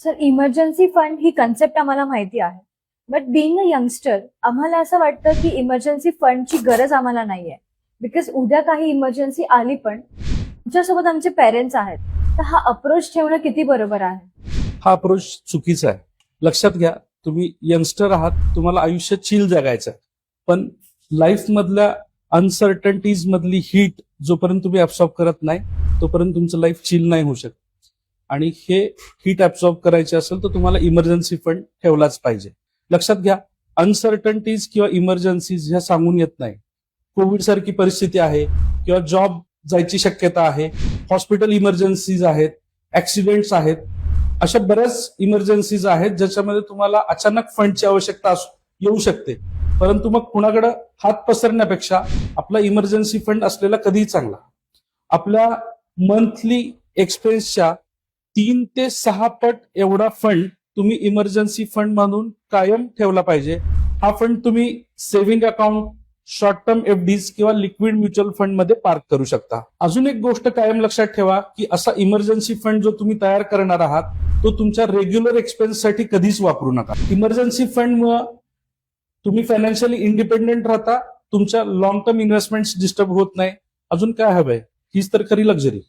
Sir, emergency fund ही concept आम्हाला माहिती आहे. बट बिईंग अ यंगस्टर आम्हाला असं वाटतं की इमर्जन्सी फंडची गरज आम्हाला नाहीये. बिकॉज उद्या काही इमर्जन्सी आली पण आमच्यासोबत आमचे पेरेंट्स आहेत. तर हा अप्रोच ठेवणं किती बरोबर आहे? हा अप्रोच चुकीचा आहे. लक्षात घ्या, तुम्ही यंगस्टर आहात, तुम्हाला आयुष्य चिल जगायचं आहे. पण लाईफ मधल्या अनसर्टनिटीज मधली हीट जोपर्यंत तुम्ही ऍब्सॉर्ब करत नाही तोपर्यंत तुमचं लाईफ चिल नाही होऊ शकत. आणि हे हीट ऍब्सॉर्ब करायचे असेल तर तुम्हाला इमर्जन्सी फंड ठेवलाच पाहिजे. लक्षात घ्या, अनसर्टनिटीज किंवा इमर्जन्सीज ह्या सांगून येत नाही. कोविड सारखी परिस्थिती आहे किंवा जॉब जायची शक्यता आहे, हॉस्पिटल इमर्जन्सीज आहेत, ऍक्सिडेंट्स आहेत, अशा बऱ्याच इमर्जन्सीज आहेत ज्याच्यामध्ये तुम्हाला अचानक फंडची आवश्यकता येऊ शकते. परंतु मग कुणाकडे हात पसरण्यापेक्षा आपला इमर्जन्सी फंड असलेला कधीही चांगला. आपल्या मंथली एक्सपेन्सच्या 3 ते 6 पट एवढा फंड तुम्ही इमर्जन्सी फंड म्हणून कायम ठेवला पाहिजे. हा फंड तुम्ही saving account, short term FDs किंवा लिक्विड म्युच्युअल फंड मध्ये पार्क करू शकता. अजून एक गोष्ट कायम लक्षात ठेवा की असा इमर्जन्सी फंड जो तुम्ही तयार करणार आहात तो तुमच्या रेग्युलर एक्सपेन्ससाठी कधीच वापरू नका. इमर्जन्सी फंडमुळे तुम्ही फायनान्शियली इंडिपेंडेंट राहता, तुमच्या लॉंग टर्म इन्व्हेस्टमेंट डिस्टर्ब होत नाही. अजून काय हवंय? हीच तर खरी लक्झरी.